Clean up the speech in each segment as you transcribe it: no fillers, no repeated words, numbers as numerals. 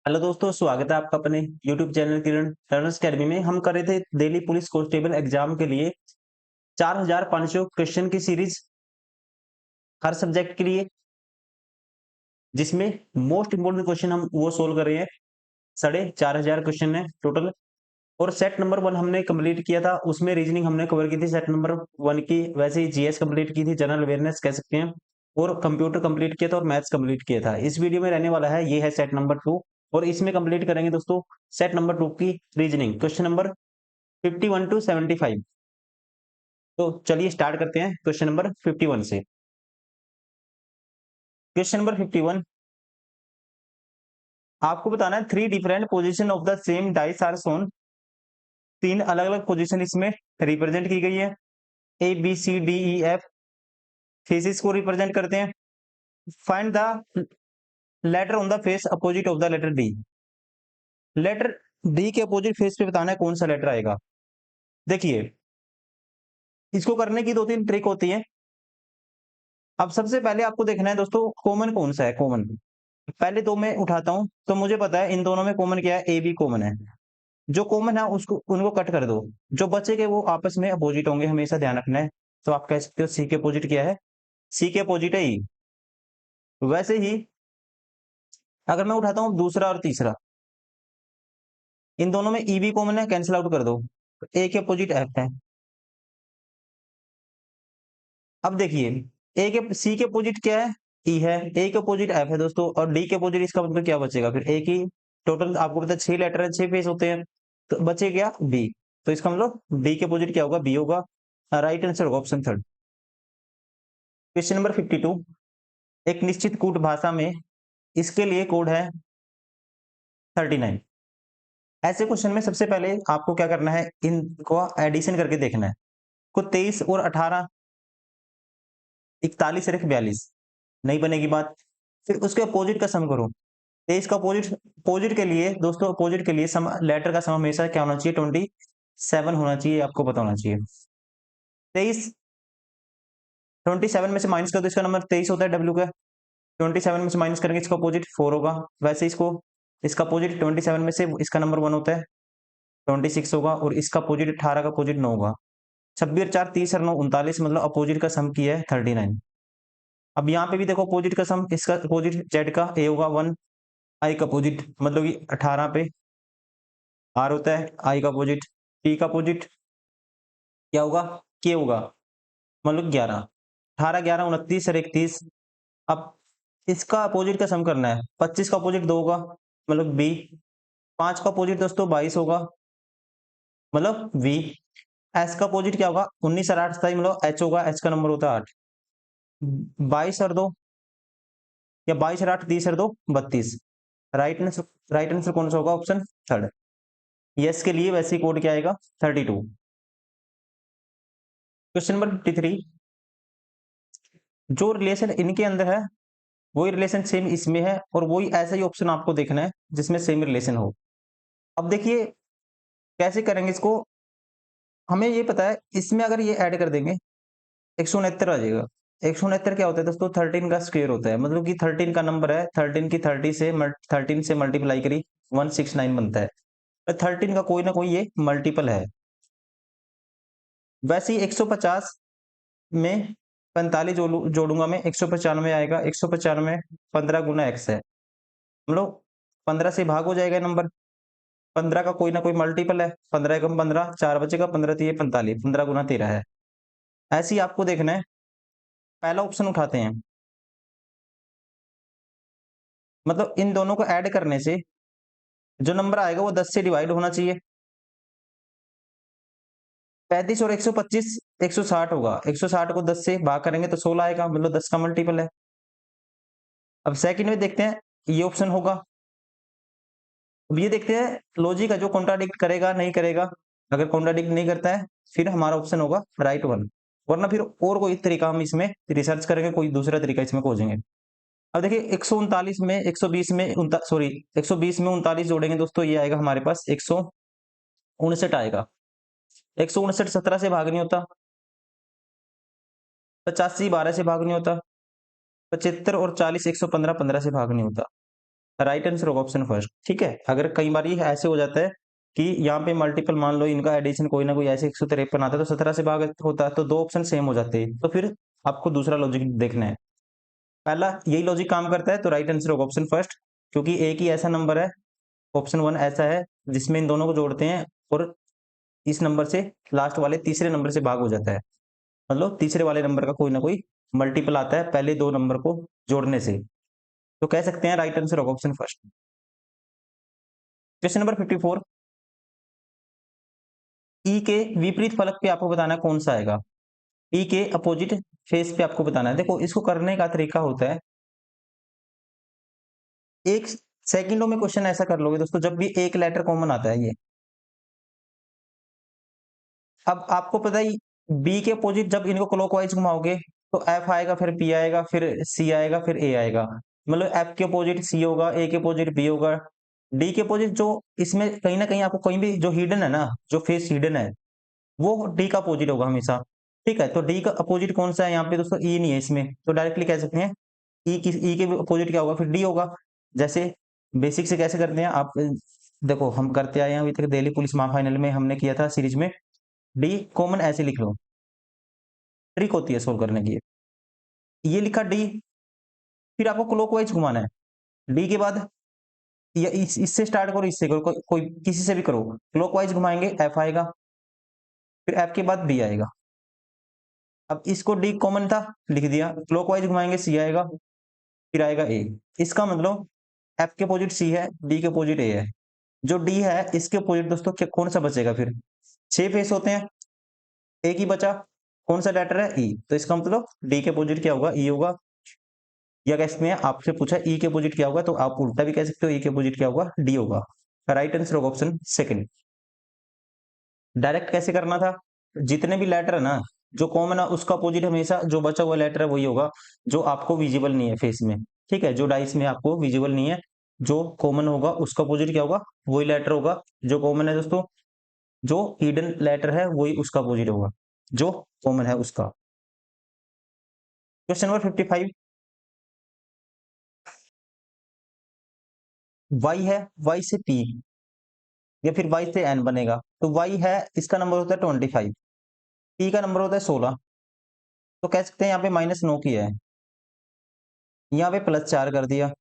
Hello दोस्तों, स्वागत है आपका अपने यूट्यूब चैनल किरण लर्नर्स अकेडमी में। हम कर रहे थे दिल्ली पुलिस कांस्टेबल एग्जाम के लिए 4500 क्वेश्चन की सीरीज हर सब्जेक्ट के लिए, जिसमें मोस्ट इंपोर्टेंट क्वेश्चन हम वो सोल्व कर रहे हैं। 4500 क्वेश्चन है टोटल। और सेट नंबर 1 हमने कंप्लीट किया था, उसमें रीजनिंग हमने कवर की थी सेट नंबर 1 की। वैसे ही जीएस कंप्लीट की थी, जनरल अवेयरनेस कह सकते हैं। और कंप्यूटर कंप्लीट किया था और मैथ्स कंप्लीट किया था। इस वीडियो में रहने वाला है, ये है सेट नंबर 2। और इसमें कंप्लीट करेंगे दोस्तों सेट नंबर 2 की रीजनिंग, क्वेश्चन नंबर 51 टू 75। तो चलिए स्टार्ट करते हैं क्वेश्चन नंबर 51 से। क्वेश्चन नंबर 51, आपको बताना है three different position of the same dice are shown. तीन अलग अलग पोजीशन इसमें रिप्रेजेंट की गई है। A B C D E F faces को रिप्रेजेंट करते हैं। Find the letter on the face opposite of the letter D. Letter D के अपोजिट फेस पे बताना है कौन सा लेटर आएगा। देखिए, इसको करने की दो तीन ट्रिक होती है। अब सबसे पहले आपको देखना है दोस्तों, कॉमन कौन सा है। कॉमन पहले दो मैं उठाता हूं, तो मुझे पता है इन दोनों में कॉमन क्या है, ए बी कॉमन है। जो कॉमन है उसको उनको कट कर दो। जो बचेंगे वो आपस में अपोजिट होंगे, हमेशा ध्यान रखना है। तो आप कह सकते हो सी के अपोजिट क्या है, सी के अपोजिट है ई। वैसे ही अगर मैं उठाता हूं दूसरा और तीसरा, इन दोनों में ई भी कॉमन है, कैंसिल आउट कर दो। ए के अपोजिट एफ है। अब देखिए, ए के सी के अपोजिट क्या है, ई है। ए के अपोजिट एफ है दोस्तों, और डी के अपोजिट इसका मतलब क्या बचेगा फिर, ए की। टोटल आपको पता है 6 लेटर है, 6 फेस होते हैं। तो बचे क्या, बी। तो इसका मतलब डी के अपोजिट क्या होगा, बी होगा। राइट आंसर होगा ऑप्शन थर्ड। क्वेश्चन नंबर 52, एक निश्चित कूट भाषा में इसके लिए कोड है 39। ऐसे क्वेश्चन में सबसे पहले आपको क्या करना है, इनको एडिशन करके देखना है। को 23 और 18, 41 और 42 नहीं बनेगी बात। फिर उसके अपोजिट का सम करो। 23 का अपोजिट, अपोजिट के लिए दोस्तों, अपोजिट के लिए सम लेटर का सम हमेशा क्या होना चाहिए, 27 होना चाहिए, आपको पता होना चाहिए। 23 27 में से माइनस कर दो, इसका नंबर 23 होता है डब्ल्यू का। 27 में से माइनस करेंगे, इसका अपोजिट 4 होगा। वैसे इसको, इसका अपोजिट 27 में से इसका नंबर 1 होता है, 26 होगा। और इसका अपोजिट 18 का अपोजिट 9 होगा। 26 और 4 30 और 9 39, मतलब अपोजिट का सम किया है 39। अब यहाँ पे भी देखो अपोजिट का सम, इसका अपोजिट जेड का ए होगा 1। आई का अपोजिट मतलब कि 18 पे आर होता है। आई का अपोजिट, टी का अपोजिट क्या होगा, के होगा, मतलब 11। 18 11 29 और 31। अब इसका अपोजिट का सम करना है। 25 का अपोजिट 2 होगा, मतलब बी। 5 का अपोजिट दोस्तों 22 होगा, मतलब वी। एस का अपोजिट क्या होगा, 19 और 8 27, मतलब एच होगा। एच का नंबर होता है 8। 22 और 2, या 22 और 8 30 और 2 32। राइट आंसर, राइट आंसर कौन सा होगा, ऑप्शन थर्ड। यस के लिए वैसे ही कोड क्या आएगा, 32। क्वेश्चन नंबर 53, जो रिलेशन इनके अंदर है वही रिलेशन सेम इसमें है, और वही ऐसा ही ऑप्शन आपको देखना है जिसमें सेम रिलेशन हो। अब देखिए कैसे करेंगे इसको। हमें ये पता है, इसमें अगर ये ऐड कर देंगे 169 आ जाएगा। 169 क्या होता है दोस्तों, 13 का स्क्वायर होता है। मतलब कि 13 का नंबर है, 13 की 13 से मल्टीप्लाई करी 169 बनता है। 13 का कोई ना कोई ये मल्टीपल है। वैसे ही 150 में 45 जोड़ूंगा मैं, 195 आएगा। 195 15 गुना एक्स है, मतलब 15 से भाग हो जाएगा नंबर। 15 का कोई ना कोई मल्टीपल है। 15 एकम 15, 4 बचेगा, 15 तिये 45, 15 गुना 13 है। ऐसे ही आपको देखना है। पहला ऑप्शन उठाते हैं, मतलब इन दोनों को ऐड करने से जो नंबर आएगा वो 10 से डिवाइड होना चाहिए। 35 और 125 160 होगा। 160 को 10 से भाग करेंगे तो 16 आएगा, मतलब 10 का मल्टीपल है। अब सेकंड में देखते हैं, ये ऑप्शन होगा। अब ये देखते हैं लॉजिक है जो कॉन्ट्राडिक्ट करेगा नहीं करेगा। अगर कॉन्ट्राडिक्ट नहीं करता है फिर हमारा ऑप्शन होगा राइट वन। वरना फिर और कोई तरीका हम इसमें रिसर्च करेंगे, कोई दूसरा तरीका इसमें खोजेंगे। अब देखिए 139 में 120 में सॉरी 120 में 39 जोड़ेंगे दोस्तों, ये आएगा हमारे पास 159 आएगा। 159 17 से भाग नहीं होता। 85 12 से भाग नहीं होता। 75 और 40 115 15 से भाग नहीं होता। राइट आंसर होगा ऑप्शन फर्स्ट। ठीक है, अगर कई बार ये ऐसे हो जाता है कि यहाँ पे मल्टीपल मान लो इनका एडिशन कोई ना कोई ऐसे 153 आता है तो 17 से भाग होता है तो दो ऑप्शन सेम हो जाते हैं, तो फिर आपको दूसरा लॉजिक देखना है। पहला यही लॉजिक काम करता है तो राइट आंसर होगा ऑप्शन फर्स्ट, क्योंकि एक ही ऐसा नंबर है, ऑप्शन वन ऐसा है जिसमें इन दोनों को जोड़ते हैं और इस नंबर से लास्ट वाले तीसरे नंबर से भाग हो जाता है, मतलब तीसरे वाले नंबर का कोई ना कोई मल्टीपल आता है पहले दो नंबर को जोड़ने से, तो कह सकते हैं राइट आंसर होगा ऑप्शन फर्स्ट। क्वेश्चन नंबर 54, ई के विपरीत फलक पे आपको बताना है कौन सा आएगा। ई के अपोजिट फेस पे आपको बताना है। देखो इसको करने का तरीका होता है, एक सेकंडों में क्वेश्चन ऐसा कर लोगे दोस्तों, जब भी एक लेटर कॉमन आता है ये। अब आपको पता ही बी के अपोजिट जब इनको क्लॉकवाइज घुमाओगे तो एफ आएगा, फिर पी आएगा, फिर सी आएगा, फिर ए आएगा, मतलब एफ के अपोजिट सी होगा, ए के अपोजिट बी होगा, डी के अपोजिट जो इसमें कहीं ना कहीं आपको कहीं भी जो हिडन है ना, जो फेस हिडन है वो डी का अपोजिट होगा हमेशा। ठीक है, तो डी का अपोजिट कौन सा है यहाँ पे दोस्तों, ई नहीं है इसमें, तो डायरेक्टली कह सकते हैं ई की, ई के अपोजिट क्या होगा, फिर डी होगा। जैसे बेसिक से कैसे करते हैं आप, देखो हम करते आए हैं अभी तक, दिल्ली पुलिस महाफाइनल में हमने किया था सीरीज में, डी कॉमन ऐसे लिख लो, ट्रिक होती है सोल्व करने की। ये लिखा डी, फिर आपको क्लॉकवाइज घुमाना है डी के बाद, या इससे स्टार्ट करो, इससे करो, कोई किसी से भी करो, क्लॉकवाइज घुमाएंगे एफ आएगा, फिर एफ के बाद बी आएगा। अब इसको डी कॉमन था लिख दिया, क्लॉकवाइज घुमाएंगे सी आएगा, फिर आएगा ए। इसका मतलब एफ के अपोजिट सी है, डी के अपोजिट ए है, जो डी है इसके अपोजिट दोस्तों कौन सा बचेगा, फिर 6 फेस होते हैं, एक ही बचा, कौन सा लेटर है ई, तो इसका मतलब डी के अपोजिट क्या होगा, ई होगा। या कैसे में आपसे पूछा ई के अपोजिट क्या होगा, तो आप उल्टा भी कह सकते हो, ई के अपोजिट क्या होगा, डी होगा। राइट आंसर होगा ऑप्शन सेकंड। डायरेक्ट कैसे करना था, जितने भी लेटर है ना जो कॉमन है उसका अपोजिट हमेशा जो बचा हुआ लेटर है वही होगा, जो आपको विजिबल नहीं है फेस में। ठीक है, जो डाइस में आपको विजिबल नहीं है, जो कॉमन होगा उसका अपोजिट क्या होगा, वही लेटर होगा जो कॉमन है दोस्तों, जो हिडन लेटर है वही उसका अपोजिट होगा, जो कॉमन है उसका। क्वेश्चन नंबर 55, वाई है, वाई से पी या फिर वाई से एन बनेगा, तो वाई है इसका नंबर होता है 25, पी का नंबर होता है 16, तो कह सकते हैं यहाँ पे -9 किया है, यहाँ पे +4 कर दिया,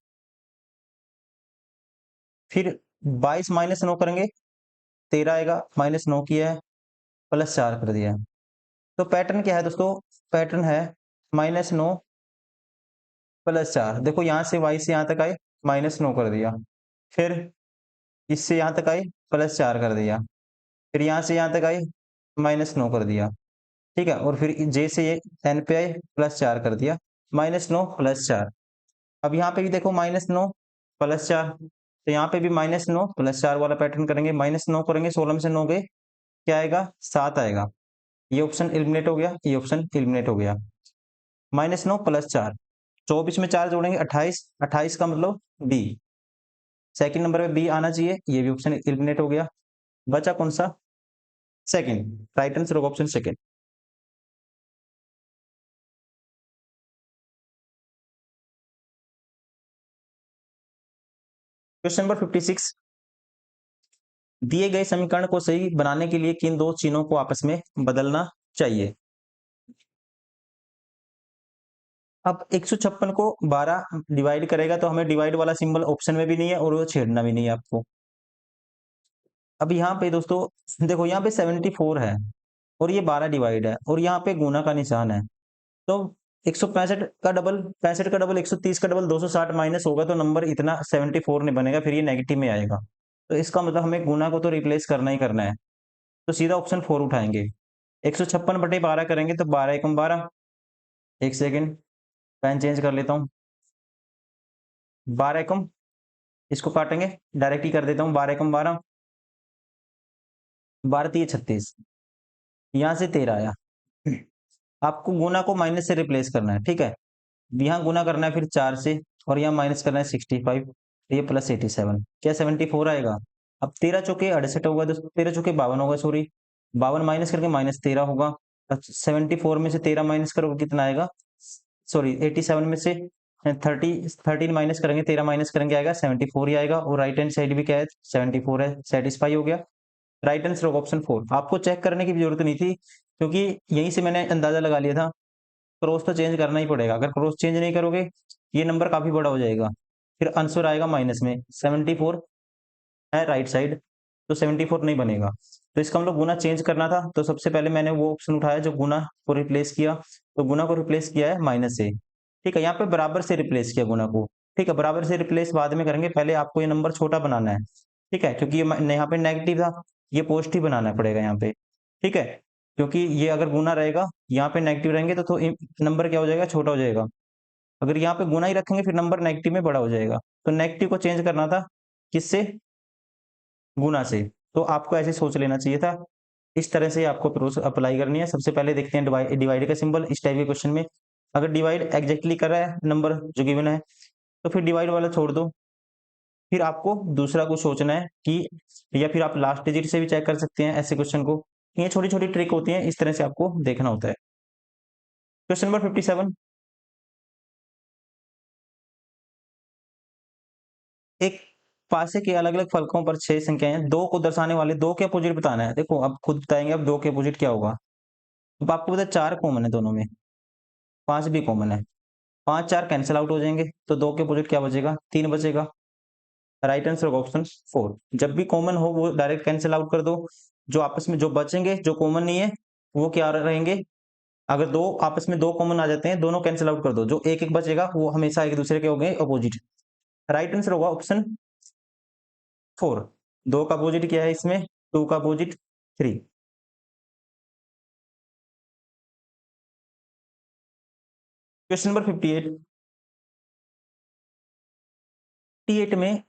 फिर 22 -9 करेंगे 13 आएगा, -9 किया है, +4 कर दिया। तो पैटर्न क्या है दोस्तों, पैटर्न है -9 +4। देखो यहाँ से y से यहाँ तक आए, -9 कर दिया, फिर इससे यहाँ तक आए, +4 कर दिया, फिर यहाँ से यहाँ तक आए, -9 कर दिया। ठीक है, और फिर j से ये n पे आए, +4 कर दिया, -9 +4। अब यहाँ पे भी देखो -9 +4, तो यहाँ पे भी -9 +4 वाला पैटर्न करेंगे, -9 करेंगे, 16 में से 9 गए, क्या आएगा, 7 आएगा। ये ऑप्शन एलिमिनेट हो गया, ये ऑप्शन एलिमिनेट हो गया। -9 +4, 24 में 4 जोड़ेंगे 28, 28 का मतलब बी, सेकंड नंबर पे बी आना चाहिए, ये भी ऑप्शन एलिमिनेट हो गया। बचा कौन सा, सेकंड। राइट आंसर होगा ऑप्शन सेकंड। क्वेश्चन नंबर 56, दिए गए समीकरण को सही बनाने के लिए किन दो चिन्हों को आपस में बदलना चाहिए। अब 156 को 12 डिवाइड करेगा तो हमें डिवाइड वाला सिंबल ऑप्शन में भी नहीं है और वो छेड़ना भी नहीं है आपको। अब यहाँ पे दोस्तों देखो, यहाँ पे 74 है और ये 12 डिवाइड है और यहाँ पे गुना का निशान है, तो 165 का डबल, 65 का डबल, 130 का डबल, 260 माइनस होगा तो नंबर इतना 74 नहीं बनेगा, फिर ये नेगेटिव में आएगा, तो इसका मतलब हमें गुना को तो रिप्लेस करना ही करना है, तो सीधा ऑप्शन 4 उठाएंगे। 156/12 करेंगे तो 12 एकम 12, एक सेकेंड पेन चेंज कर लेता हूँ, 12 एकम, इसको काटेंगे, डायरेक्ट ही कर देता हूँ, 12 एकम 12, 12 3 36, यहाँ से 13 आया। आपको गुना को माइनस से रिप्लेस करना है, ठीक है, यहाँ गुना करना है फिर 4 से, और यहाँ माइनस करना है 65, ये +87, क्या 74 आएगा। अब 13 चौके 68 होगा दोस्तों, 13 चौके 52 होगा, सॉरी 52 माइनस करके -13 होगा, 74 में से 13 माइनस करोगे कितना आएगा, सॉरी 87 में से 30 13 माइनस करेंगे, 13 माइनस करेंगे आएगा 74 ही आएगा, और राइट हैंड साइड भी क्या है 74 है, सेटिस्फाई हो गया। राइट आंसर होगा ऑप्शन 4। आपको चेक करने की भी जरूरत नहीं थी, क्योंकि यहीं से मैंने अंदाजा लगा लिया था। क्रॉस तो चेंज करना ही पड़ेगा, अगर क्रॉस चेंज नहीं करोगे ये नंबर काफी बड़ा हो जाएगा, फिर आंसर आएगा माइनस में। 74 है राइट साइड, तो 74 नहीं बनेगा। तो इसका हम लोग गुना चेंज करना था, तो सबसे पहले मैंने वो ऑप्शन उठाया जो गुना को रिप्लेस किया, तो गुना को रिप्लेस किया है माइनस से। ठीक है, यहाँ पे बराबर से रिप्लेस किया गुना को। ठीक है, बराबर से रिप्लेस बाद में करेंगे, पहले आपको ये नंबर छोटा बनाना है। ठीक है, क्योंकि ये यहाँ पे नेगेटिव था, ये पॉजिटिव बनाना पड़ेगा यहाँ पे। ठीक है, क्योंकि ये अगर गुना रहेगा, यहाँ पे नेगेटिव रहेंगे तो नंबर क्या हो जाएगा, छोटा हो जाएगा। अगर यहाँ पे गुना ही रखेंगे फिर नंबर नेगेटिव में बड़ा हो जाएगा। तो नेगेटिव को चेंज करना था किससे, गुना से। तो आपको ऐसे सोच लेना चाहिए था। इस तरह से आपको प्रोसेस अप्लाई करनी है। सबसे पहले देखते हैं डिवाइड का सिंबल इस टाइप के क्वेश्चन में। अगर डिवाइड एग्जैक्टली कर रहा है नंबर जो गिवन है, तो फिर डिवाइड वाला छोड़ दो, फिर आपको दूसरा कुछ सोचना है कि, या फिर आप लास्ट डिजिट से भी चेक कर सकते हैं ऐसे क्वेश्चन को। ये छोटी छोटी ट्रिक होती है, इस तरह से आपको देखना होता है। क्वेश्चन नंबर 57, एक पासे के अलग अलग फलकों पर 6 संख्याएं हैं, दो को दर्शाने वाले दो के अपोजिट बताना है। देखो अब खुद बताएंगे अब दो के अपोजिट क्या होगा। अब आपको पता है 4 कॉमन है दोनों में, 5 भी कॉमन है, 5 4 कैंसिल आउट हो जाएंगे, तो दो के अपोजिट क्या बचेगा, 3 बचेगा। राइट आंसर होगा ऑप्शन 4। जब भी कॉमन हो वो डायरेक्ट कैंसिल आउट कर दो, जो आपस में जो बचेंगे जो कॉमन नहीं है वो क्या रहेंगे। अगर दो आपस में दो कॉमन आ जाते हैं, दोनों कैंसिल आउट कर दो, जो एक एक बचेगा वो हमेशा एक दूसरे के हो गए अपोजिट। राइट आंसर होगा ऑप्शन 4। दो का अपोजिट क्या है इसमें, 2 का अपोजिट 3। क्वेश्चन नंबर 58, 58 में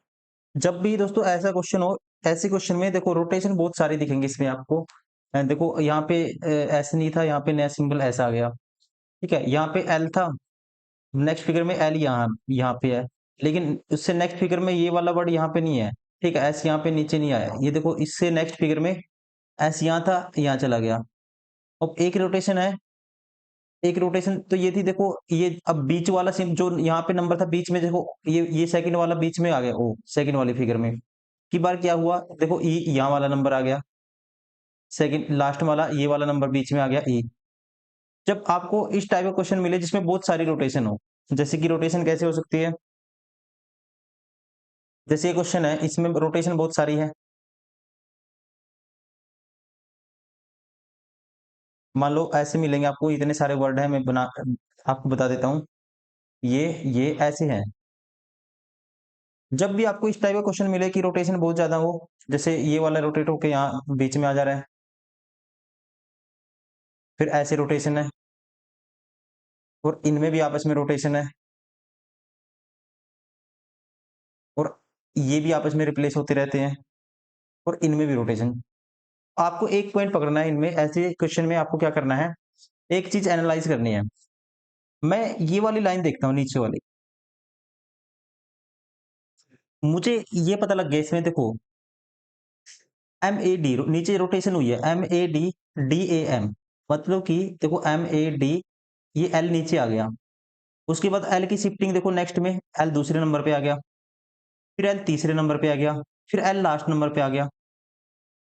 जब भी दोस्तों ऐसा क्वेश्चन हो, ऐसे क्वेश्चन में देखो रोटेशन बहुत सारे दिखेंगे इसमें आपको। देखो यहाँ पे ऐसे नहीं था, यहाँ पे नया सिंबल ऐसा आ गया। ठीक है, यहाँ पे एल था, नेक्स्ट फिगर में एल यहाँ यहाँ पे है, लेकिन उससे नेक्स्ट फिगर में ये वाला वर्ड यहाँ पे नहीं है। ठीक है, एस यहाँ पे नीचे नहीं आया, ये देखो इससे नेक्स्ट फिगर में एस यहाँ था, यहाँ चला गया। अब एक रोटेशन है, एक रोटेशन तो ये थी, देखो ये अब बीच वाला सिम जो यहाँ पे नंबर था बीच में, देखो ये सेकंड वाला बीच में आ गया, ओ सेकंड वाली फिगर में की बार क्या हुआ, देखो ई यहाँ वाला नंबर आ गया, सेकंड लास्ट वाला ये वाला नंबर बीच में आ गया ई। जब आपको इस टाइप का क्वेश्चन मिले जिसमें बहुत सारी रोटेशन हो, जैसे कि रोटेशन कैसे हो सकती है, जैसे ये क्वेश्चन है इसमें रोटेशन बहुत सारी है। मान लो ऐसे मिलेंगे आपको इतने सारे वर्ड है, मैं बना आपको बता देता हूँ। ये ऐसे हैं। जब भी आपको इस टाइप का क्वेश्चन मिले कि रोटेशन बहुत ज्यादा हो, जैसे ये वाला रोटेट होके यहाँ बीच में आ जा रहा है, फिर ऐसे रोटेशन है, और इनमें भी आपस में रोटेशन है, और ये भी आपस में रिप्लेस होते रहते हैं, और इनमें भी रोटेशन। आपको एक पॉइंट पकड़ना है इनमें, ऐसे क्वेश्चन में आपको क्या करना है, एक चीज एनालाइज करनी है। मैं ये वाली लाइन देखता हूँ नीचे वाली, मुझे ये पता लग गया इसमें, देखो एम ए डी नीचे रोटेशन हुई है, M A D D A M, मतलब कि देखो एम ए डी, ये एल नीचे आ गया, उसके बाद एल की शिफ्टिंग देखो, नेक्स्ट में एल दूसरे नंबर पे आ गया, फिर एल तीसरे नंबर पे आ गया, फिर एल लास्ट नंबर पे आ गया,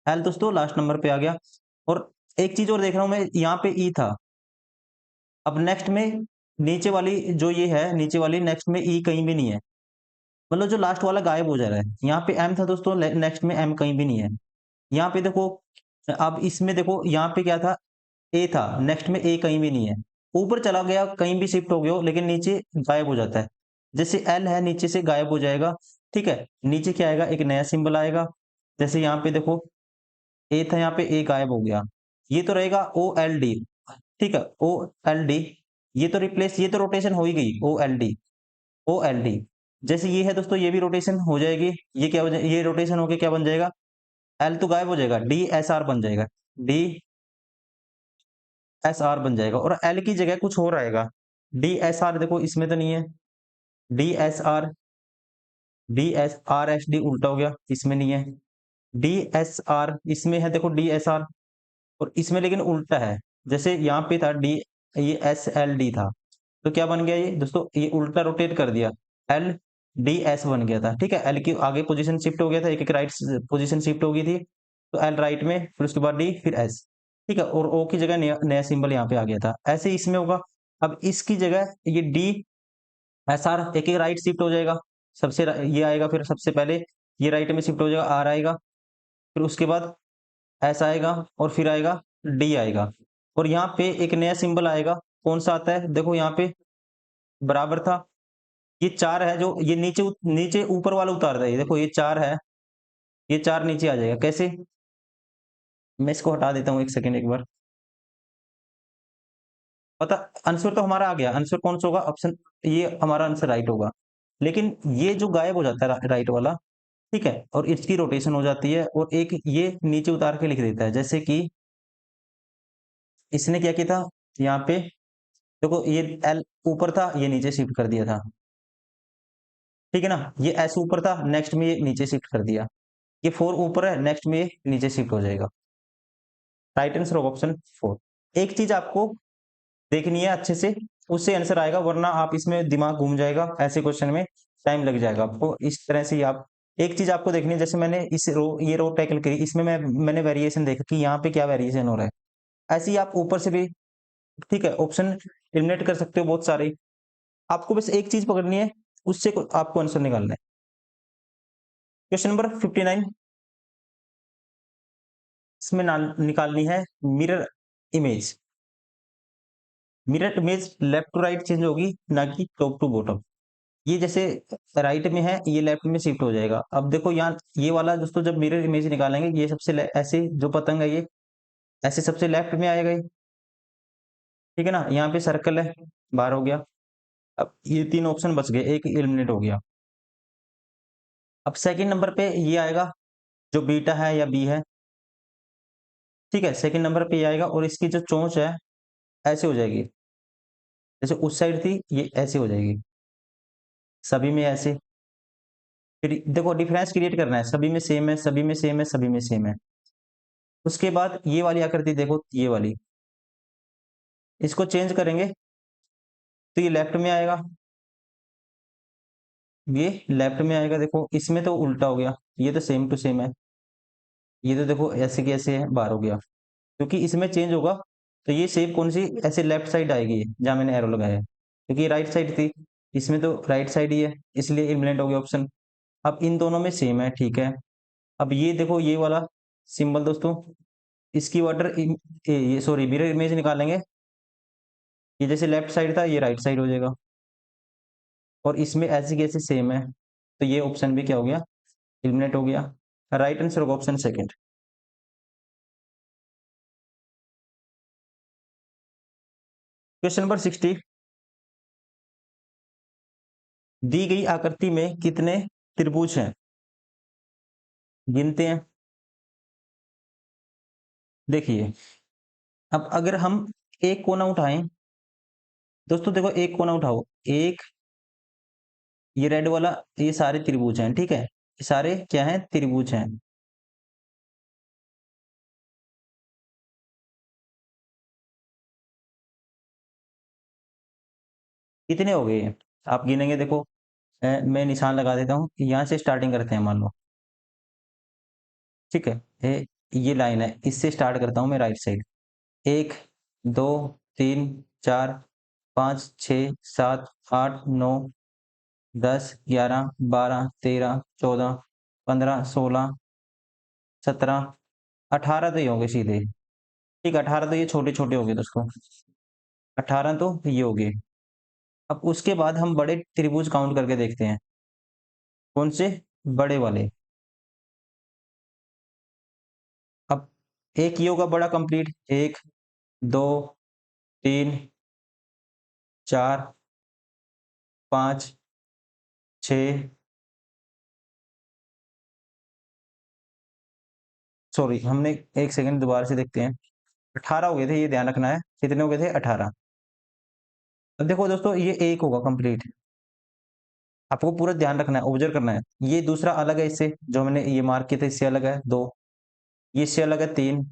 एल दोस्तों लास्ट नंबर पे आ गया। और एक चीज और देख रहा हूं मैं, यहाँ पे ई था, अब नेक्स्ट में नीचे वाली जो ये है नीचे वाली नेक्स्ट में ई कहीं भी नहीं है, मतलब जो लास्ट वाला गायब हो जा रहा है। यहाँ पे एम था दोस्तों, नेक्स्ट में एम कहीं भी नहीं है। यहाँ पे देखो, अब इसमें देखो यहाँ पे क्या था, ए था, नेक्स्ट में ए कहीं भी नहीं है, ऊपर चला गया कहीं भी शिफ्ट हो गया हो, लेकिन नीचे गायब हो जाता है। जैसे एल है नीचे से गायब हो जाएगा। ठीक है, नीचे क्या आएगा, एक नया सिंबल आएगा। जैसे यहाँ पे देखो ए था, यहाँ पे ए गायब हो गया, ये तो रहेगा ओ एल डी। ठीक है, ओ एल डी, ये तो रिप्लेस, ये तो रोटेशन हो ही गई, O L D, O L D. जैसे ये है दोस्तों, ये भी रोटेशन हो जाएगी, ये क्या हो जाए, ये रोटेशन होके क्या बन जाएगा, एल तो गायब हो जाएगा, डी एस आर बन जाएगा, डी एस आर बन जाएगा, और एल की जगह कुछ और आएगा। डी एस आर देखो इसमें तो नहीं है, D S R, D S R S D उल्टा हो गया, इसमें नहीं है। डी एस आर इसमें है, देखो डी एस आर, और इसमें लेकिन उल्टा है। जैसे यहाँ पे था डी, ये एस एल डी था, तो क्या बन गया ये दोस्तों, ये उल्टा रोटेट कर दिया, एल डी एस बन गया था। ठीक है, एल की आगे पोजीशन शिफ्ट हो गया था, एक एक राइट पोजीशन शिफ्ट हो गई थी, तो एल राइट में, फिर उसके बाद डी, फिर एस। ठीक है, और ओ की जगह नया नया सिंबल यहाँ पे आ गया था। ऐसे ही इसमें होगा। अब इसकी जगह ये डी एस आर एक एक राइट शिफ्ट हो जाएगा, ये आएगा, फिर सबसे पहले ये राइट में शिफ्ट हो जाएगा, आर आएगा, फिर उसके बाद एस आएगा, और फिर आएगा डी आएगा, और यहाँ पे एक नया सिंबल आएगा। कौन सा आता है देखो, यहाँ पे बराबर था, ये 4 है, जो ये नीचे ऊपर वाला उतार रहा है, देखो ये 4 है, ये 4 नीचे आ जाएगा। कैसे? मैं इसको हटा देता हूँ, एक सेकेंड, एक बार। पता, आंसर तो हमारा आ गया। आंसर कौन सा होगा? ऑप्शन, ये हमारा आंसर राइट होगा। लेकिन ये जो गायब हो जाता है राइट वाला, ठीक है, और इसकी रोटेशन हो जाती है, और एक ये नीचे उतार के लिख देता है। जैसे कि इसने क्या किया था, यहाँ पे देखो, ये एल ऊपर था, ये नीचे शिफ्ट कर दिया था। ठीक है ना, ये एस ऊपर था, नेक्स्ट में ये नीचे शिफ्ट कर दिया। ये 4 ऊपर है, नेक्स्ट में ये नीचे शिफ्ट हो जाएगा। राइट आंसर होगा ऑप्शन 4। एक चीज आपको देखनी है अच्छे से, उससे आंसर आएगा, वरना आप इसमें दिमाग घूम जाएगा, ऐसे क्वेश्चन में टाइम लग जाएगा आपको। इस तरह से ही आप, एक चीज आपको देखनी है, जैसे मैंने ये रो टैकल करी, इसमें मैंने वेरिएशन देखा कि यहाँ पे क्या वेरिएशन हो रहा है। ऐसे ही आप ऊपर से भी, ठीक है, ऑप्शन एलिमिनेट कर सकते हो बहुत सारे। आपको बस एक चीज पकड़नी है, उससे आपको आंसर निकालना है। क्वेश्चन नंबर 59, इसमें निकालनी है mirror image. Mirror image left to right change होगी, ना कि टॉप टू बॉटम। ये जैसे राइट में है, ये लेफ्ट में शिफ्ट हो जाएगा। अब देखो यहाँ ये वाला दोस्तों, जब मिरर इमेज निकालेंगे, ये सबसे ऐसे जो पतंग है, ये ऐसे सबसे लेफ्ट में आएगा ये। ठीक है ना, यहाँ पे सर्कल है, बाहर हो गया। अब ये 3 ऑप्शन बच गए, एक एलिमिनेट हो गया। अब सेकंड नंबर पे ये आएगा, जो बीटा है या बी है। ठीक है, सेकंड नंबर पे ये आएगा, और इसकी जो चोंच है ऐसे हो जाएगी, जैसे उस साइड थी, ये ऐसे हो जाएगी, सभी में ऐसे। फिर देखो डिफरेंस क्रिएट करना है, सभी में सेम है, सभी में सेम है, सभी में सेम है। उसके बाद ये वाली आकृति देखो, ये वाली, इसको चेंज करेंगे, तो ये लेफ्ट में आएगा, ये लेफ्ट में आएगा। देखो इसमें तो उल्टा हो गया, ये तो सेम टू सेम है, ये तो देखो ऐसे की ऐसे है, बाहर हो गया। क्योंकि इसमें चेंज होगा, तो ये शेप कौन सी, ऐसे लेफ्ट साइड आएगी, जहां मैंने एरो लगाया है, क्योंकि ये राइट साइड थी, इसमें तो राइट साइड ही है, इसलिए एलिमिनेट हो गया ऑप्शन। अब इन दोनों में सेम है, ठीक है। अब ये देखो, ये वाला सिंबल दोस्तों, इसकी ये सॉरी मिरर इमेज निकालेंगे, ये जैसे लेफ्ट साइड था, ये राइट साइड हो जाएगा, और इसमें ऐसे कैसे सेम है, तो ये ऑप्शन भी क्या हो गया, एलिमिनेट हो गया। राइट आंसर होगा ऑप्शन सेकंड। क्वेश्चन नंबर 60, दी गई आकृति में कितने त्रिभुज हैं, गिनते हैं। देखिए, अब अगर हम एक कोना उठाएं, दोस्तों देखो एक कोना उठाओ, एक, ये रेड वाला, ये सारे त्रिभुज हैं, ठीक है, ये सारे क्या हैं, त्रिभुज हैं। कितने हो गए हैं? आप गिनेंगे, देखो मैं निशान लगा देता हूँ, यहाँ से स्टार्टिंग करते हैं, मान लो। ठीक है, ये लाइन है, इससे स्टार्ट करता हूँ मैं राइट साइड। 1, 2, 3, 4, 5, 6, 7, 8, 9, 10, 11, 12, 13, 14, 15, 16, 17, 18 तो ये होंगे सीधे। ठीक है, 18 तो ये छोटे छोटे हो गए दोस्तों, 18 तो ये हो गए। अब उसके बाद हम बड़े त्रिभुज काउंट करके देखते हैं। कौन से? बड़े वाले। अब एक ये होगा बड़ा कंप्लीट, 1, 2, 3, 4, 5, 6, सॉरी हमने, एक सेकंड दोबारा से देखते हैं। 18 हो गए थे, ये ध्यान रखना है, कितने हो गए थे, 18। अब देखो दोस्तों, ये एक होगा कंप्लीट, आपको पूरा ध्यान रखना है, ऑब्जर्व करना है। ये दूसरा अलग है इससे, जो मैंने ये मार्क किया था, इससे अलग है 2, ये इससे अलग है 3,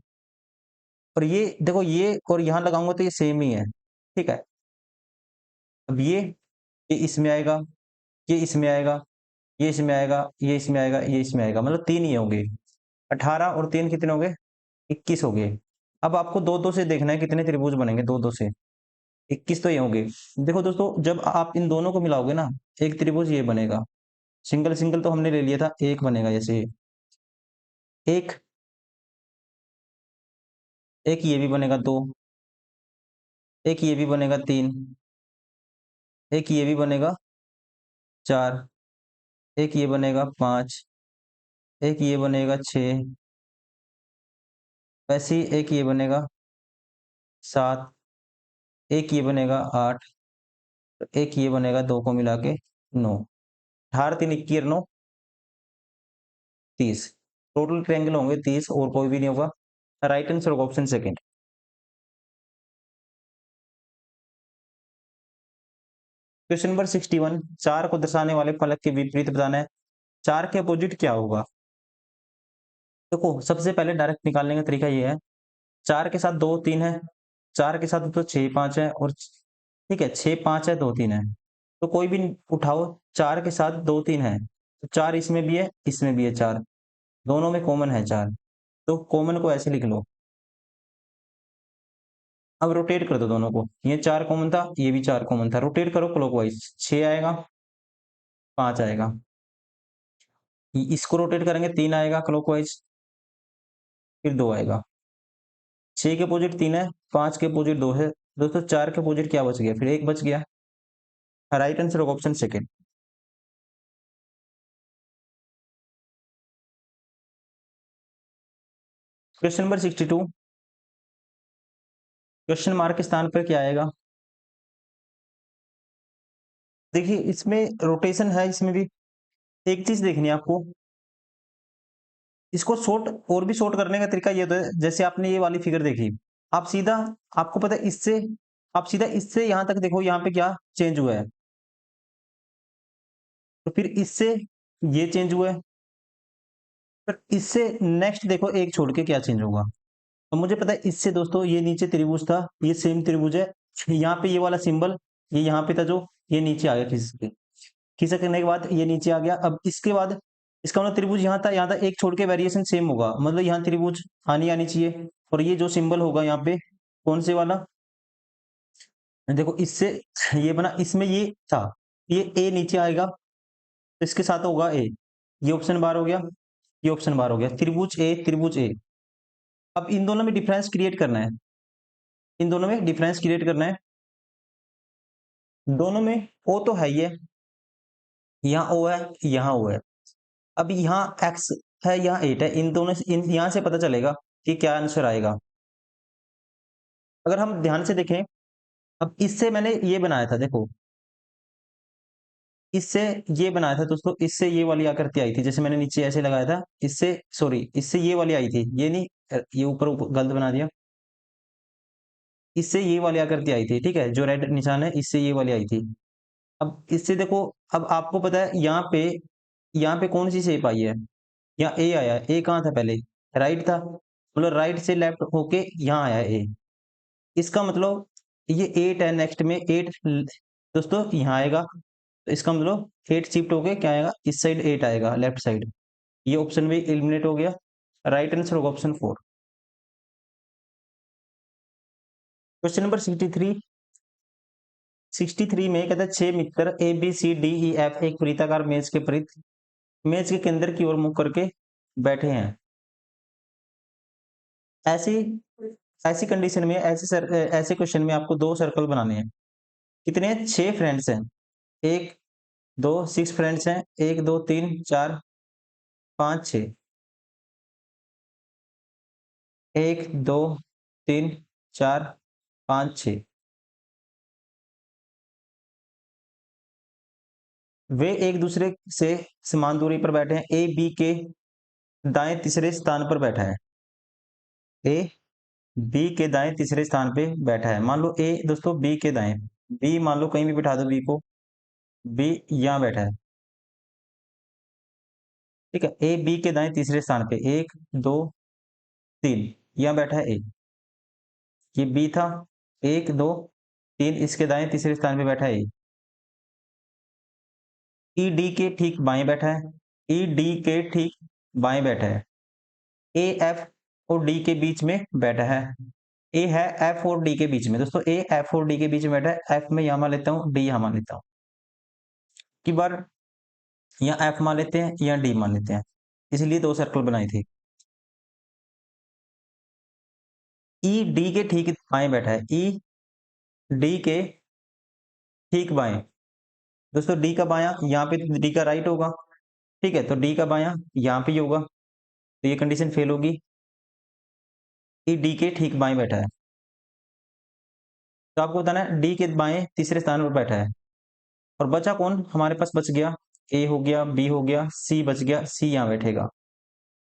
और ये देखो, ये और यहाँ लगाऊंगा तो ये सेम ही है। ठीक है, अब ये इसमें आएगा, ये इसमें आएगा, ये इसमें आएगा, ये इसमें आएगा, ये इसमें आएगा, मतलब 3 ही होंगे। 18 और 3 कितने हो गए? 21 हो गए। अब आपको 2-2 से देखना है कितने त्रिभुज बनेंगे 2-2 से। 21 तो ये होंगे। देखो दोस्तों, जब आप इन दोनों को मिलाओगे ना, एक त्रिभुज ये बनेगा। सिंगल सिंगल तो हमने ले लिया था, एक बनेगा जैसे ये। एक एक ये भी बनेगा 2, एक ये भी बनेगा 3, एक ये भी बनेगा 4, एक ये बनेगा 5, एक ये बनेगा 6, वैसे ही एक ये बनेगा 7, एक ये बनेगा 8, एक ये बनेगा 2 को मिला के 9। 18 3 21 9 30। टोटल ट्रायंगल होंगे 30 और कोई भी नहीं होगा। राइट आंसर होगा ऑप्शन सेकंड। क्वेश्चन नंबर 61, 4 को दर्शाने वाले फलक के विपरीत बताना है। 4 के अपोजिट क्या होगा? देखो, सबसे पहले डायरेक्ट निकालने का तरीका ये है, 4 के साथ 2 3 है, 4 के साथ तो 6 5 है, और ठीक है 6 5 है 2 3 है, तो कोई भी उठाओ, 4 के साथ 2 3 है, तो 4 इसमें भी है, इसमें भी है 4, दोनों में कॉमन है 4, तो कॉमन को ऐसे लिख लो। अब रोटेट कर दो दोनों को, ये 4 कॉमन था, ये भी 4 कॉमन था, रोटेट करो क्लॉकवाइज, 6 आएगा, 5 आएगा। इसको रोटेट करेंगे 3 आएगा क्लॉकवाइज, फिर 2 आएगा। 6 के अपोजिट 3 है, 5 के अपोजिट 2 है, दोस्तों 4 के अपोजिट क्या बच गया? फिर 1 बच गया। राइट आंसर होगा option second. Question number 62, question mark के स्थान पर क्या आएगा? देखिए, इसमें रोटेशन है, इसमें भी एक चीज देखनी है आपको, इसको शॉर्ट और भी शॉर्ट करने का तरीका ये तो है, जैसे आपने ये वाली फिगर देखी, आप सीधा, आपको पता है इससे, आप सीधा इससे यहां तक देखो, यहाँ पे क्या चेंज हुआ है, तो फिर इससे ये चेंज हुआ है, फिर इससे नेक्स्ट देखो एक छोड़ के क्या चेंज होगा। तो मुझे पता है इससे दोस्तों, ये नीचे त्रिभुज था, ये सेम त्रिभुज है, यहाँ पे ये वाला सिंबल, ये यहाँ पे था जो, ये नीचे आ गया खिसक के, खिसक करने के बाद ये नीचे आ गया। अब इसके बाद इसका मतलब त्रिभुज यहाँ था, एक छोड़ के वेरिएशन सेम होगा, मतलब यहाँ त्रिभुज आनी आनी चाहिए, और ये जो सिंबल होगा यहाँ पे, कौन से वाला, देखो इससे ये बना, इसमें ये था, ये ए नीचे आएगा, तो इसके साथ होगा ए, ये ऑप्शन बार हो गया, ये ऑप्शन बार हो गया, त्रिभुज ए, त्रिभुज ए। अब इन दोनों में डिफरेंस क्रिएट करना है, इन दोनों में डिफरेंस क्रिएट करना है, दोनों में ओ तो है ही है, यहाँ ओ है, यहाँ ओ है, अब यहाँ एक्स है, यहाँ एट है, इन दोनों से, इन यहाँ से पता चलेगा कि क्या आंसर आएगा। अगर हम ध्यान से देखें, अब इससे मैंने ये बनाया था, देखो इससे ये बनाया था दोस्तों, इससे ये वाली आकृति आई थी, जैसे मैंने नीचे ऐसे लगाया था, इससे सॉरी, इससे ये वाली आई थी, ये नहीं, ये ऊपर गलत बना दिया, इससे ये वाली आकृति आई थी, ठीक है, जो रेड निशान है, इससे ये वाली आई थी। अब इससे देखो, अब आपको पता है यहाँ पे कौन सी शेप आई है, यहाँ ए आया है, ए कहाँ था पहले, राइट था, मतलब राइट से लेफ्ट होके यहाँ आया है ए, इसका मतलब ये 8 है, नेक्स्ट में 8 दोस्तों यहाँ आएगा, तो इसका मतलब 8 शिफ्ट होके क्या आएगा, इस साइड 8 आएगा लेफ्ट साइड, ये ऑप्शन भी एलिमिनेट हो गया। राइट आंसर होगा ऑप्शन 4। क्वेश्चन नंबर 63, 63 में कहता है 6 मित्र A B C D E F एक वृत्ताकार मेज के केंद्र की ओर मुख करके बैठे हैं। ऐसी ऐसी कंडीशन में, ऐसे क्वेश्चन में आपको 2 सर्कल बनाने हैं। कितने हैं? 6 फ्रेंड्स हैं, 1 2 6 फ्रेंड्स हैं, 1 2 3 4 5 6, 1 2 3 4 5 6, वे एक दूसरे से समान दूरी पर बैठे हैं, ए बी के दाएं तीसरे स्थान पर बैठा है, ए बी के दाएं तीसरे स्थान पे बैठा है, मान लो ए दोस्तों बी के दाएं, बी मान लो कहीं भी बिठा दो बी को, बी यहाँ बैठा है, ठीक है, ए बी के दाएं तीसरे स्थान पे, 1 2 3 यहाँ बैठा है ए, ये बी था, 1 2 3 इसके दाएं तीसरे स्थान पे बैठा है ए, ई डी के ठीक बाएं बैठा है, ई डी के ठीक बाएं बैठा है, ए एफ और डी के बीच में बैठा है, ए है एफ और डी के बीच में। दोस्तों ए एफ और डी के बीच में बैठा है, एफ में यहां मान लेता हूं, डी यहां मान लेता हूं, की बार या एफ मान लेते हैं या डी मान लेते हैं, इसलिए दो सर्कल बनाए थे। ई डी के ठीक बाएं बैठा है, ई डी के ठीक बाएं। दोस्तों डी का बायां यहाँ पे, तो डी का राइट होगा, ठीक है, तो डी का बायां यहाँ पे ही होगा, तो ये कंडीशन फेल होगी। ई डी के ठीक बाएं बैठा है, तो आपको बताना है डी के बाएं तीसरे स्थान पर बैठा है। और बचा कौन हमारे पास? बच गया ए हो गया, बी हो गया, सी बच गया, सी यहाँ बैठेगा।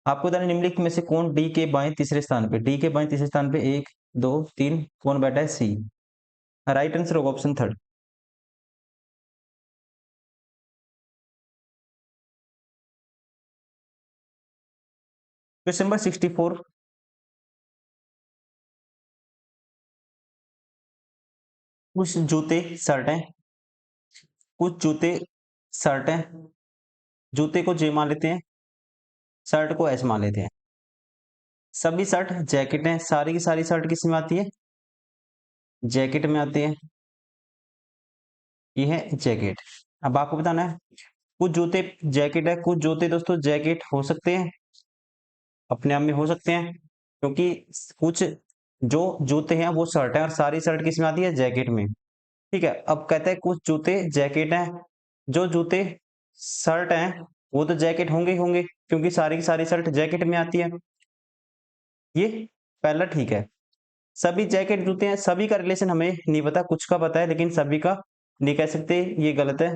आपको बताना निम्नलिखित में से कौन डी के बाएं तीसरे स्थान पे, डी के बाएं तीसरे स्थान पे एक दो तीन कौन बैठा है? सी। राइट आंसर होगा ऑप्शन थर्ड। Question number 64। कुछ जूते शर्ट है, कुछ जूते शर्ट है, जूते को जे मान लेते हैं, शर्ट को एस मान लेते हैं। सभी शर्ट जैकेट है, सारी की सारी शर्ट किस में आती है? जैकेट में आती है, ये है जैकेट। अब आपको बताना है कुछ जूते जैकेट है, कुछ जूते दोस्तों जैकेट हो सकते हैं, अपने आप में हो सकते हैं, क्योंकि कुछ जो जूते हैं वो शर्ट है और सारी शर्ट किस में आती है? जैकेट में। ठीक है, अब कहते हैं कुछ जूते जैकेट हैं, जो जूते शर्ट हैं वो तो जैकेट होंगे ही होंगे, क्योंकि सारी की सारी शर्ट जैकेट में आती है, ये पहला ठीक है। सभी जैकेट जूते हैं, सभी का रिलेशन हमें नहीं पता, कुछ का पता है लेकिन सभी का नहीं कह सकते, ये गलत है,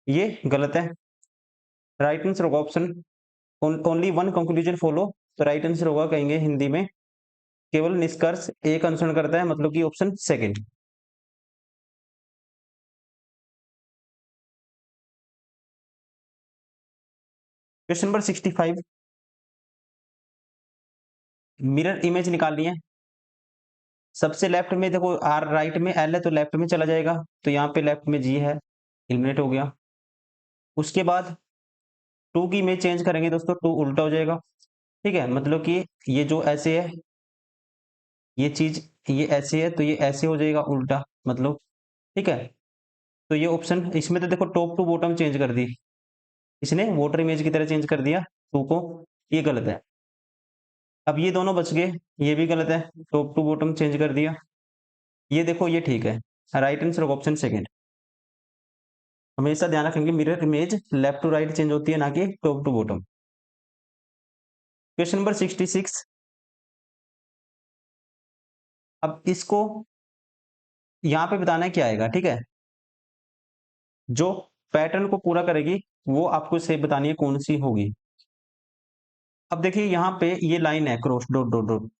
ये गलत है। राइट आंसर होगा option only one conclusion follow, तो राइट आंसर होगा कहेंगे हिंदी में केवल निष्कर्ष एक अनुसरण करता है, मतलब कि option second. Question number 65। Mirror image निकालनी है। सबसे लेफ्ट में देखो आर राइट में एल है तो लेफ्ट में चला जाएगा, तो यहाँ पे लेफ्ट में जी है, एलिमिनेट हो गया। उसके बाद टू की इमेज चेंज करेंगे दोस्तों, टू उल्टा हो जाएगा, ठीक है, मतलब कि ये जो ऐसे है, ये चीज ये ऐसे है तो ये ऐसे हो जाएगा उल्टा, मतलब ठीक है। तो ये ऑप्शन इसमें तो देखो टॉप टू बॉटम चेंज कर दी, इसने वाटर इमेज की तरह चेंज कर दिया टू को, ये गलत है। अब ये दोनों बच गए, ये भी गलत है, टॉप टू बॉटम चेंज कर दिया, ये देखो ये ठीक है। राइट आंसर होगा ऑप्शन सेकंड। हमेशा ध्यान रखेंगे mirror image left to right change होती है, ना कि top to bottom. Question number 66। अब इसको यहाँ पे बताना है क्या आएगा, ठीक है, जो पैटर्न को पूरा करेगी वो आपको से बतानी है कौन सी होगी। अब देखिए यहाँ पे ये लाइन है क्रॉस डॉट डॉट डॉट,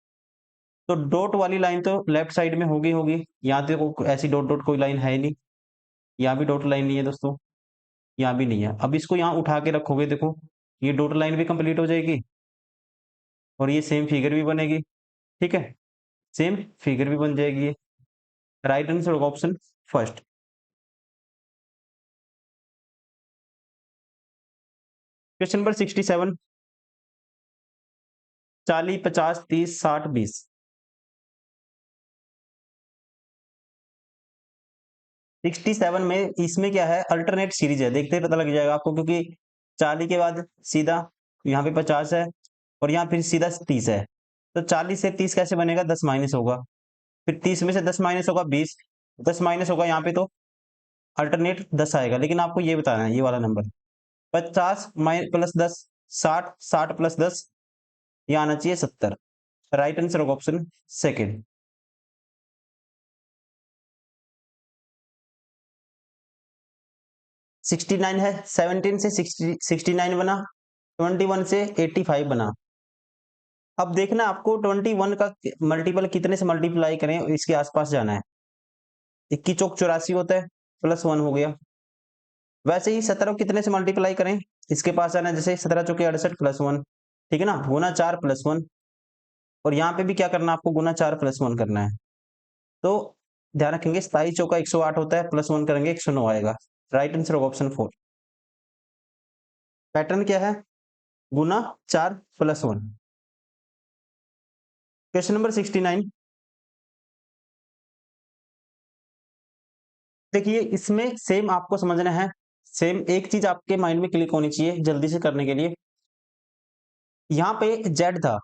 तो डॉट वाली लाइन तो लेफ्ट साइड में होगी होगी, यहाँ देखो ऐसी डॉट डॉट कोई लाइन है ही नहीं, यहाँ भी डॉट लाइन नहीं है दोस्तों, यहाँ भी नहीं है। अब इसको यहाँ उठा के रखोगे, देखो ये डॉट लाइन भी कंप्लीट हो जाएगी और ये सेम फिगर भी बनेगी, ठीक है, सेम फिगर भी बन जाएगी। राइट आंसर होगा ऑप्शन फर्स्ट। Question number 67। 40 50 30 60 20। 67 में इसमें क्या है? अल्टरनेट सीरीज है, देखते ही पता लग जाएगा आपको, क्योंकि 40 के बाद सीधा यहाँ पे 50 है और यहाँ फिर सीधा 30 है, तो 40 से 30 कैसे बनेगा? 10 माइनस होगा, फिर 30 में से 10 माइनस होगा 20, 10 माइनस होगा यहाँ पे, तो अल्टरनेट 10 आएगा। लेकिन आपको ये बताना है ये वाला नंबर 50 प्लस 10 60, 60 प्लस 10 ये आना चाहिए 70। राइट आंसर होगा ऑप्शन सेकेंड। 69 है, 17 से 69 बना, 21 से 85 बना। अब देखना आपको 21 का मल्टीपल कितने से मल्टीप्लाई करें, इसके आसपास जाना है। 21 चौक 84 होता है, प्लस 1 हो गया। वैसे ही 17 को कितने से मल्टीप्लाई करें, इसके पास आना है, जैसे 17 चौके 68 प्लस 1, ठीक है ना, गुना 4 प्लस 1, और यहाँ पे भी क्या करना है आपको? गुना 4 प्लस 1 करना है। तो ध्यान रखेंगे 27 चौका 108 होता है, प्लस 1 करेंगे 109 आएगा। राइट आंसर होगा ऑप्शन 4। पैटर्न क्या है? गुना 4 प्लस 1। Question number 69। देखिए इसमें सेम आपको समझना है, सेम एक चीज आपके माइंड में क्लिक होनी चाहिए जल्दी से करने के लिए। यहाँ पे जेड था,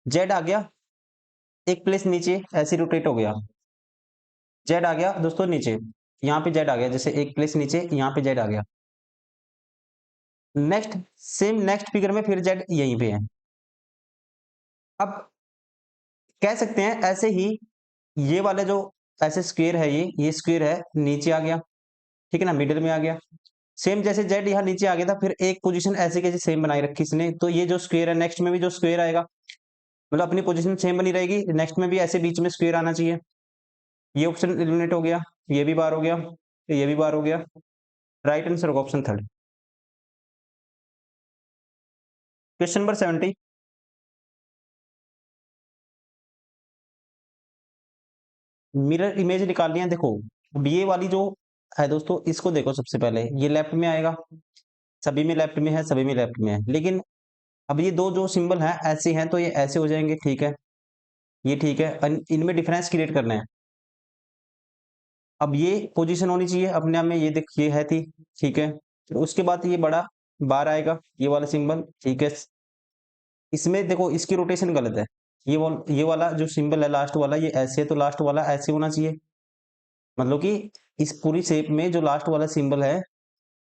जेड आ गया एक प्लेस नीचे, ऐसे रोटेट हो गया, जेड आ गया दोस्तों नीचे, यहाँ पे जेड आ गया, जैसे एक प्लेस नीचे यहाँ पे जेड आ गया। नेक्स्ट सेम नेक्स्ट फिगर में फिर जेड यहीं पे है। अब कह सकते हैं ऐसे ही ये वाला जो ऐसे स्क्वायर है, ये स्क्वायर है नीचे आ गया, ठीक है ना, मिडिल में आ गया। सेम जैसे जेड यहाँ नीचे आ गया था, फिर एक पोजीशन ऐसे कैसे सेम बनाई रखी इसने, तो ये जो स्क्वायर है नेक्स्ट में भी जो स्क्वायर आएगा, मतलब अपनी पोजीशन सेम बनी रहेगी, नेक्स्ट में भी ऐसे बीच में स्क्वायर आना चाहिए। ये ऑप्शन एलिमिनेट हो गया, ये भी बार हो गया, ये भी बार हो गया। राइट आंसर होगा option 3। Question number 70। Mirror image निकालनी है। देखो अब ये वाली जो है दोस्तों, इसको देखो सबसे पहले, ये लेफ्ट में आएगा, सभी में लेफ्ट में है, सभी में लेफ्ट में है, लेकिन अब ये दो जो सिंबल हैं ऐसे हैं, तो ये ऐसे हो जाएंगे, ठीक है, ये ठीक है, इनमें डिफरेंस क्रिएट करना है। अब ये पोजीशन होनी चाहिए अपने आप में, ये देख ये है थी, ठीक है, तो उसके बाद ये बड़ा बार आएगा, ये वाला सिंबल, ठीक है। इसमें देखो इसकी रोटेशन गलत है, ये वाला जो सिंबल है लास्ट वाला, ये ऐसे है, तो लास्ट वाला ऐसे होना चाहिए, मतलब कि इस पूरी शेप में जो लास्ट वाला सिंबल है,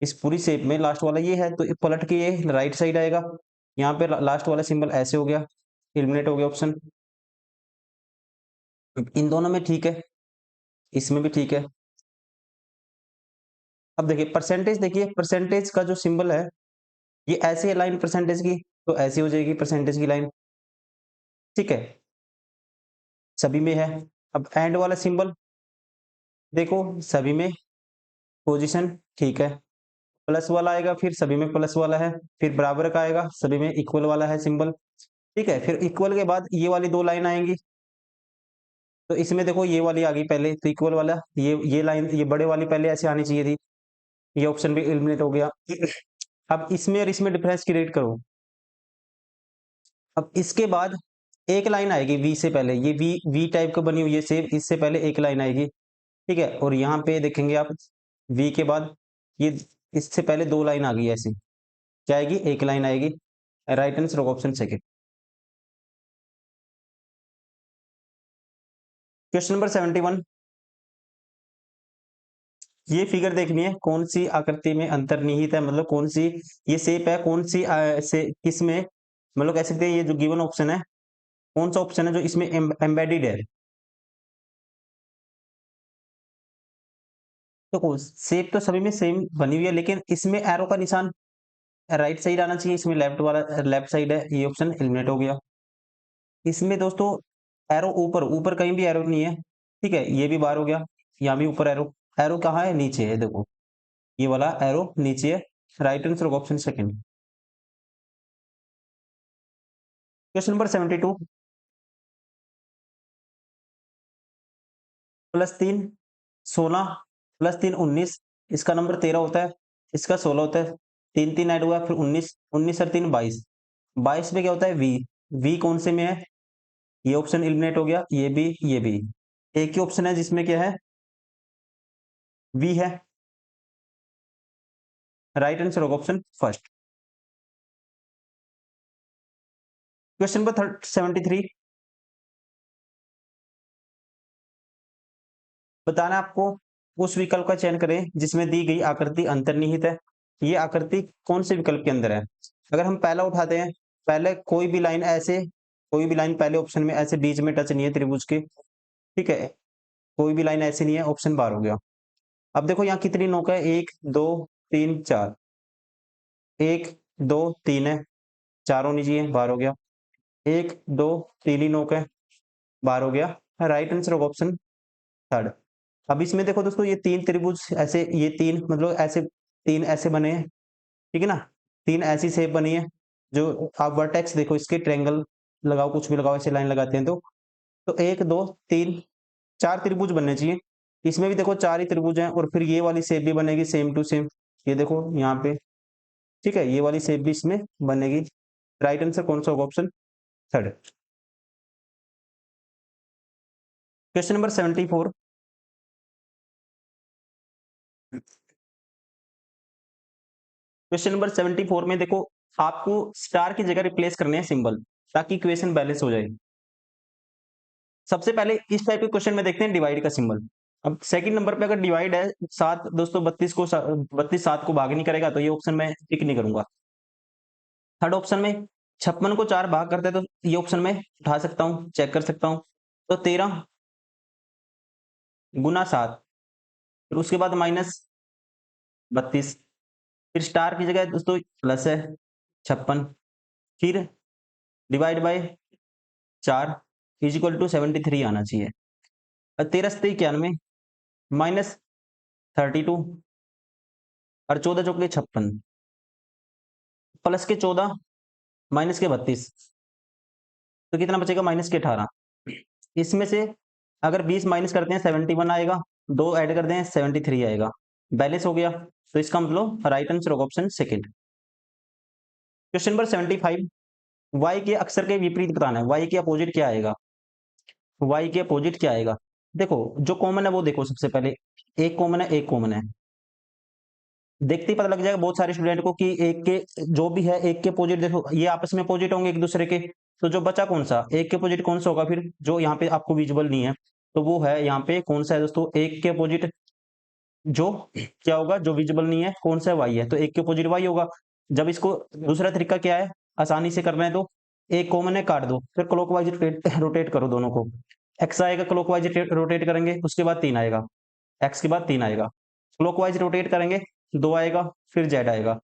इस पूरी शेप में लास्ट वाला ये है, तो ये पलट के ये राइट साइड आएगा। यहाँ पे लास्ट वाला सिंबल ऐसे हो गया, एलिमिनेट हो गया ऑप्शन। इन दोनों में ठीक है, इसमें भी ठीक है। अब देखिए परसेंटेज, देखिए परसेंटेज का जो सिंबल है, ये ऐसे है लाइन परसेंटेज की, तो ऐसी हो जाएगी परसेंटेज की लाइन, ठीक है, सभी में है। अब एंड वाला सिंबल देखो, सभी में पोजीशन ठीक है, प्लस वाला आएगा, फिर सभी में प्लस वाला है, फिर बराबर का आएगा, सभी में इक्वल वाला है सिंबल, ठीक है। फिर इक्वल के बाद ये वाली दो लाइन आएंगी, तो इसमें देखो ये वाली आ गई पहले, तो इक्वल वाला ये लाइन, ये बड़े वाली पहले ऐसे आनी चाहिए थी, ये ऑप्शन भी एलिमिनेट हो गया। अब इसमें और इसमें डिफरेंस क्रिएट करो। अब इसके बाद एक लाइन आएगी वी से पहले, ये वी टाइप का बनी हुई है सेव, इससे पहले एक लाइन आएगी, ठीक है, और यहाँ पे देखेंगे आप वी के बाद ये इससे पहले दो लाइन आ गई ऐसी, क्या आएगी, एक लाइन आएगी। राइट आंसर होगा ऑप्शन सेकंड। Question number 71। ये फिगर देखनी है कौन सी आकृति में अंतर्निहित है, मतलब कौन सी ये शेप है, कौन सी से किस में, मतलब कह सकते हैं ये जो गिवन ऑप्शन है, कौन सा ऑप्शन है जो इसमें एम्बेडेड है। तो शेप तो सभी में सेम बनी हुई है, लेकिन इसमें एरो का निशान राइट साइड आना चाहिए, इसमें लेफ्ट वाला लेफ्ट साइड है, ये ऑप्शन एलिमिनेट हो गया। इसमें दोस्तों एरो ऊपर ऊपर कहीं भी एरो नहीं है, ठीक है, ये भी बाहर हो गया, यहाँ भी ऊपर एरो, एरो कहाँ है, नीचे है, देखो ये वाला एरो नीचे है। राइट आंसर होगा ऑप्शन सेकंड। Question number 72। +3 16, +3 19, इसका नंबर 13 होता है, इसका 16 होता है, 3 3 ऐड हुआ है, फिर 19, 19 और 3 22, 22 में क्या होता है वी, वी कौन से में है, ये ऑप्शन एलिमिनेट हो गया, ये भी ये भी, एक ही ऑप्शन है जिसमें क्या है, वी है। राइट आंसर होगा ऑप्शन फर्स्ट। Question number 73। बताना है आपको, उस विकल्प का चयन करें जिसमें दी गई आकृति अंतर्निहित है। ये आकृति कौन से विकल्प के अंदर है? अगर हम पहला उठाते हैं, पहले कोई भी लाइन ऐसे, कोई भी लाइन पहले ऑप्शन में ऐसे बीच में टच नहीं है त्रिभुज के, ठीक है, कोई भी लाइन ऐसी नहीं है, ऑप्शन बार हो गया। अब देखो यहाँ कितनी नोक है, 1 2 3 4, 1 2 3 है, चार होनी चाहिए, बार हो गया, 1 2 3 ही नोक है, बार हो गया। राइट आंसर होगा ऑप्शन थर्ड। अब इसमें देखो दोस्तों, ये तीन त्रिभुज ऐसे, ये तीन मतलब ऐसे तीन ऐसे बने हैं, ठीक है ना, तीन ऐसी शेप बनी है, जो आप वर्टेक्स देखो इसके, ट्रायंगल लगाओ, कुछ भी लगाओ, ऐसे लाइन लगाते हैं, तो एक दो तीन, 4 त्रिभुज बनने चाहिए। इसमें भी देखो 4 ही त्रिभुज हैं और फिर ये वाली शेप भी बनेगी सेम टू सेम। ये देखो यहाँ पे, ठीक है, ये वाली शेप भी इसमें बनेगी। राइट आंसर कौन सा होगा? Option third. Question number 74। Question number 74 में देखो, आपको स्टार की जगह रिप्लेस करने हैं सिंबल, ताकि इक्वेशन बैलेंस हो जाए। सबसे पहले इस टाइप के क्वेश्चन में देखते हैं डिवाइड का सिंबल। अब सेकंड नंबर पे अगर डिवाइड है, 7 दोस्तों 32 7 को भाग नहीं करेगा, तो ये ऑप्शन मैं टिक नहीं करूंगा। थर्ड ऑप्शन में 56 को 4 भाग करते हैं, तो ये ऑप्शन में उठा सकता हूँ, चेक कर सकता हूँ। तो 13 गुना 7, फिर उसके बाद माइनस 32, फिर स्टार की जगह दोस्तों प्लस है 56, फिर divide by 4 is equal to 73 आना चाहिए। और 13 से 91 माइनस 32 और 14 चौके 56, प्लस के 14 माइनस के 32, तो कितना बचेगा? माइनस के 18। इसमें से अगर 20 माइनस करते हैं 71 आएगा, 2 ऐड कर दें 73 आएगा, बैलेंस हो गया। तो इसका मतलब राइट आंसर होगा option second. Question number 75, y के अक्षर के विपरीत बताना है। y के अपोजिट क्या आएगा? y के अपोजिट क्या आएगा? देखो जो कॉमन है वो देखो, सबसे पहले एक कॉमन है, एक कॉमन है, देखते ही पता लग जाएगा बहुत सारे स्टूडेंट को कि एक के जो भी है, एक के अपोजिट देखो, ये आपस में अपोजिट होंगे एक दूसरे के। तो जो बचा कौन सा? एक के अपोजिट कौन सा होगा फिर, जो यहाँ पे आपको विजिबल नहीं है? तो वो है यहाँ पे कौन सा है दोस्तों? एक के अपोजिट जो क्या होगा, जो विजिबल नहीं है, कौन सा? वाई है, तो एक के अपोजिट वाई होगा। जब इसको दूसरा तरीका क्या है आसानी से करना है, तो एक कॉमन है काट दो, फिर क्लॉकवाइज रोटेट करो दोनों को। एक्स आएगा, क्लॉकवाइज रोटेट करेंगे, उसके बाद 3 आएगा, एक्स के बाद 3 आएगा, क्लॉकवाइज रोटेट करेंगे 2 आएगा, फिर जेड आएगा।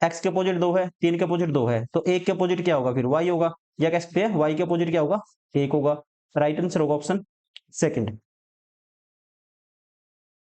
एक्स के अपोजिट 2 है, 3 के अपोजिट 2 है, तो एक के अपोजिट क्या होगा? फिर वाई होगा। या कह सकते हैं वाई के अपोजिट क्या होगा? 1 होगा। राइट आंसर होगा ऑप्शन सेकंड।